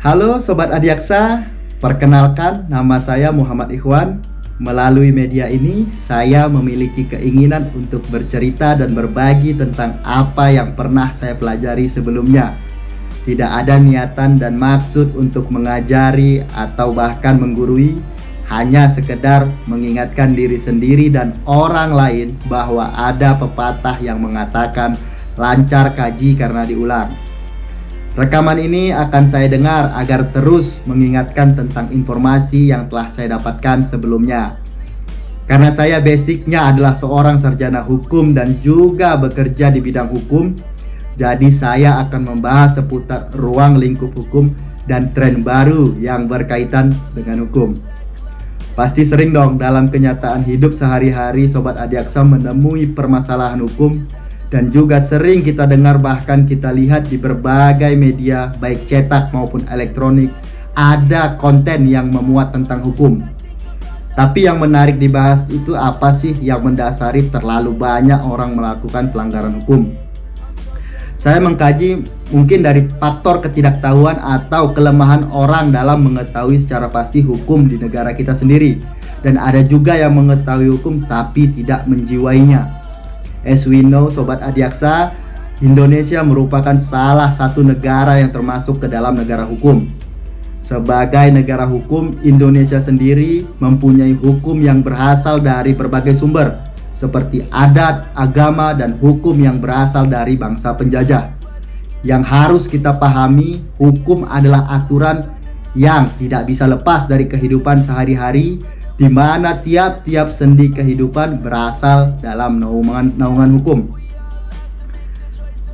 Halo Sobat Adiaksa, perkenalkan nama saya Muhammad Ikhwan. Melalui media ini, saya memiliki keinginan untuk bercerita dan berbagi tentang apa yang pernah saya pelajari sebelumnya. Tidak ada niatan dan maksud untuk mengajari atau bahkan menggurui, hanya sekedar mengingatkan diri sendiri dan orang lain bahwa ada pepatah yang mengatakan lancar kaji karena diulang. Rekaman ini akan saya dengar agar terus mengingatkan tentang informasi yang telah saya dapatkan sebelumnya. Karena saya basicnya adalah seorang sarjana hukum dan juga bekerja di bidang hukum, jadi saya akan membahas seputar ruang lingkup hukum dan tren baru yang berkaitan dengan hukum. Pasti sering dong dalam kenyataan hidup sehari-hari Sobat Adiaksa menemui permasalahan hukum. Dan juga sering kita dengar, bahkan kita lihat di berbagai media baik cetak maupun elektronik, ada konten yang memuat tentang hukum. Tapi yang menarik dibahas itu apa sih yang mendasari terlalu banyak orang melakukan pelanggaran hukum? Saya mengkaji mungkin dari faktor ketidaktahuan atau kelemahan orang dalam mengetahui secara pasti hukum di negara kita sendiri. Dan ada juga yang mengetahui hukum tapi tidak menjiwainya. As we know Sobat Adiaksa, Indonesia merupakan salah satu negara yang termasuk ke dalam negara hukum. Sebagai negara hukum, Indonesia sendiri mempunyai hukum yang berasal dari berbagai sumber, seperti adat, agama, dan hukum yang berasal dari bangsa penjajah. Yang harus kita pahami, hukum adalah aturan yang tidak bisa lepas dari kehidupan sehari-hari, di mana tiap-tiap sendi kehidupan berasal dalam naungan hukum.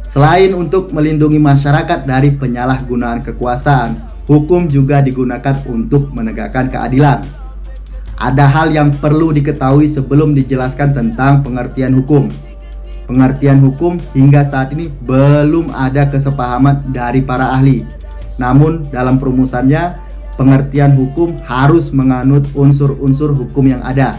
Selain untuk melindungi masyarakat dari penyalahgunaan kekuasaan, hukum juga digunakan untuk menegakkan keadilan. Ada hal yang perlu diketahui sebelum dijelaskan tentang pengertian hukum. Pengertian hukum hingga saat ini belum ada kesepahaman dari para ahli. Namun dalam perumusannya, pengertian hukum harus menganut unsur-unsur hukum yang ada.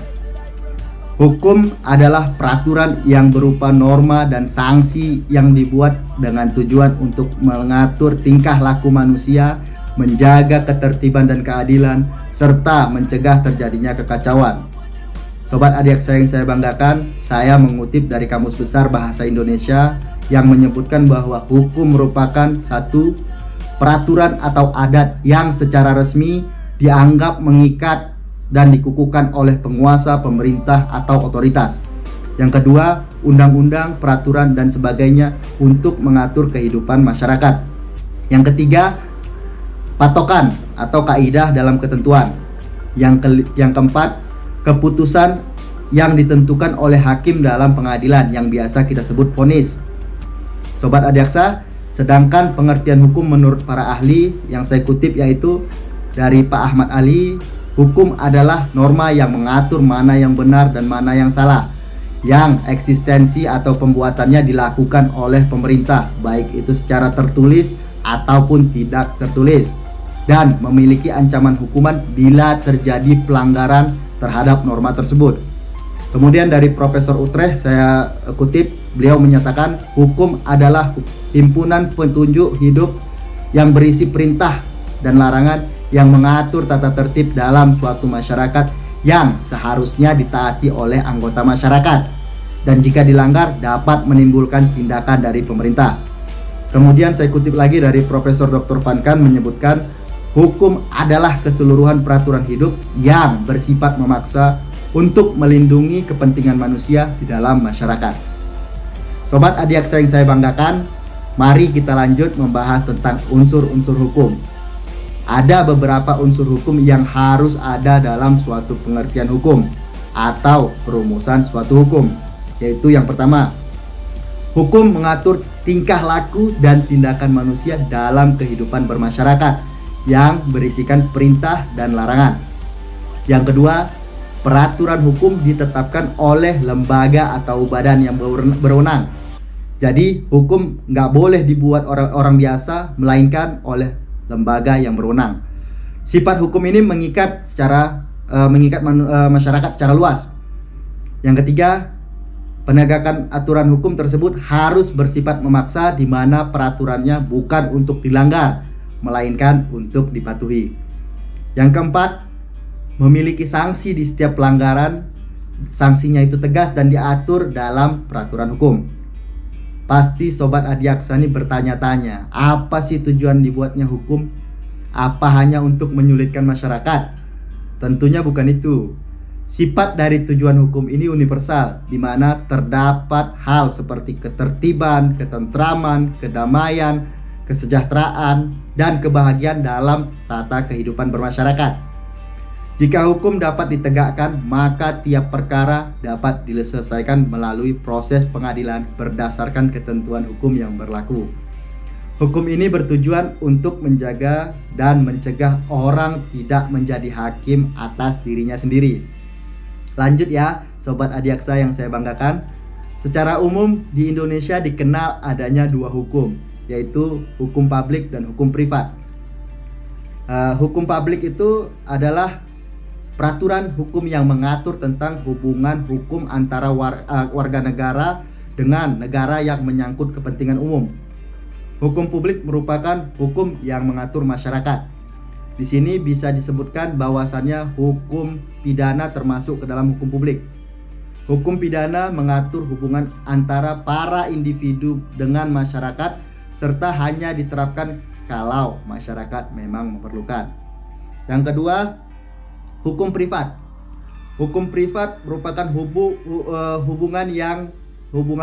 Hukum adalah peraturan yang berupa norma dan sanksi yang dibuat dengan tujuan untuk mengatur tingkah laku manusia, menjaga ketertiban dan keadilan, serta mencegah terjadinya kekacauan. Sobat Adiaksa yang saya banggakan, saya mengutip dari Kamus Besar Bahasa Indonesia yang menyebutkan bahwa hukum merupakan satu peraturan atau adat yang secara resmi dianggap mengikat dan dikukuhkan oleh penguasa, pemerintah, atau otoritas. Yang kedua, undang-undang, peraturan, dan sebagainya untuk mengatur kehidupan masyarakat. Yang ketiga, patokan atau kaidah dalam ketentuan. Yang keempat, keputusan yang ditentukan oleh hakim dalam pengadilan yang biasa kita sebut vonis. Sobat Adiaksa, sedangkan pengertian hukum menurut para ahli yang saya kutip yaitu dari Pak Ahmad Ali, hukum adalah norma yang mengatur mana yang benar dan mana yang salah, yang eksistensi atau pembuatannya dilakukan oleh pemerintah, baik itu secara tertulis ataupun tidak tertulis, dan memiliki ancaman hukuman bila terjadi pelanggaran terhadap norma tersebut. Kemudian dari Profesor Utrecht saya kutip, beliau menyatakan hukum adalah himpunan petunjuk hidup yang berisi perintah dan larangan yang mengatur tata tertib dalam suatu masyarakat yang seharusnya ditaati oleh anggota masyarakat, dan jika dilanggar dapat menimbulkan tindakan dari pemerintah. Kemudian saya kutip lagi dari Profesor Dr. Van Kan menyebutkan hukum adalah keseluruhan peraturan hidup yang bersifat memaksa untuk melindungi kepentingan manusia di dalam masyarakat. Sobat Adiaksa yang saya banggakan, mari kita lanjut membahas tentang unsur-unsur hukum. Ada beberapa unsur hukum yang harus ada dalam suatu pengertian hukum atau perumusan suatu hukum, yaitu yang pertama, hukum mengatur tingkah laku dan tindakan manusia dalam kehidupan bermasyarakat yang berisikan perintah dan larangan. Yang kedua, peraturan hukum ditetapkan oleh lembaga atau badan yang berwenang. Jadi hukum nggak boleh dibuat orang biasa, melainkan oleh lembaga yang berwenang. Sifat hukum ini mengikat masyarakat secara luas. Yang ketiga, Penegakan aturan hukum tersebut harus bersifat memaksa di mana peraturannya bukan untuk dilanggar, melainkan untuk dipatuhi. Yang keempat, memiliki sanksi di setiap pelanggaran. Sanksinya itu tegas dan diatur dalam peraturan hukum. Pasti Sobat Adiaksa ini bertanya-tanya, apa sih tujuan dibuatnya hukum? Apa hanya untuk menyulitkan masyarakat? Tentunya bukan itu. Sifat dari tujuan hukum ini universal, di mana terdapat hal seperti ketertiban, ketentraman, kedamaian, kesejahteraan, dan kebahagiaan dalam tata kehidupan bermasyarakat. Jika hukum dapat ditegakkan, maka tiap perkara dapat diselesaikan melalui proses pengadilan berdasarkan ketentuan hukum yang berlaku. Hukum ini bertujuan untuk menjaga dan mencegah orang tidak menjadi hakim atas dirinya sendiri. Lanjut ya, Sobat Adiaksa yang saya banggakan. Secara umum di Indonesia dikenal adanya dua hukum, yaitu hukum publik dan hukum privat. Hukum publik itu adalah peraturan hukum yang mengatur tentang hubungan hukum antara warga negara dengan negara yang menyangkut kepentingan umum. Hukum publik merupakan hukum yang mengatur masyarakat. Di sini bisa disebutkan bahwasannya hukum pidana termasuk ke dalam hukum publik. Hukum pidana mengatur hubungan antara para individu dengan masyarakat serta hanya diterapkan kalau masyarakat memang memerlukan. Yang kedua, hukum privat. Hukum privat merupakan hubungan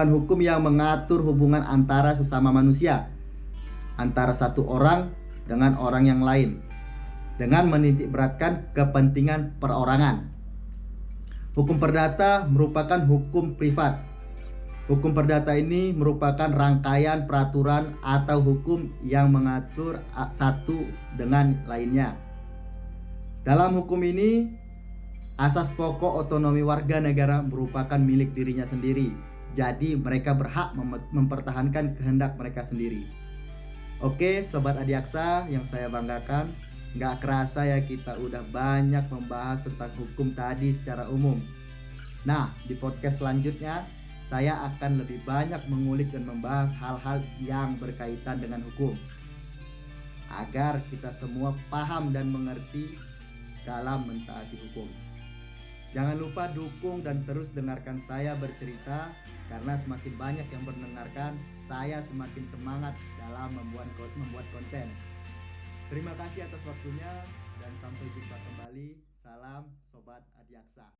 hukum yang mengatur hubungan antara sesama manusia, antara satu orang dengan orang yang lain, dengan menitikberatkan kepentingan perorangan. Hukum perdata merupakan hukum privat. Hukum perdata ini merupakan rangkaian peraturan atau hukum yang mengatur satu dengan lainnya. Dalam hukum ini, asas pokok otonomi warga negara merupakan milik dirinya sendiri. Jadi mereka berhak mempertahankan kehendak mereka sendiri. Oke, Sobat Adiaksa yang saya banggakan, nggak kerasa ya kita udah banyak membahas tentang hukum tadi secara umum. Nah, di podcast selanjutnya saya akan lebih banyak mengulik dan membahas hal-hal yang berkaitan dengan hukum, agar kita semua paham dan mengerti dalam mentaati hukum. Jangan lupa dukung dan terus dengarkan saya bercerita, karena semakin banyak yang mendengarkan, saya semakin semangat dalam membuat konten. Terima kasih atas waktunya dan sampai jumpa kembali. Salam Sobat Adiaksa.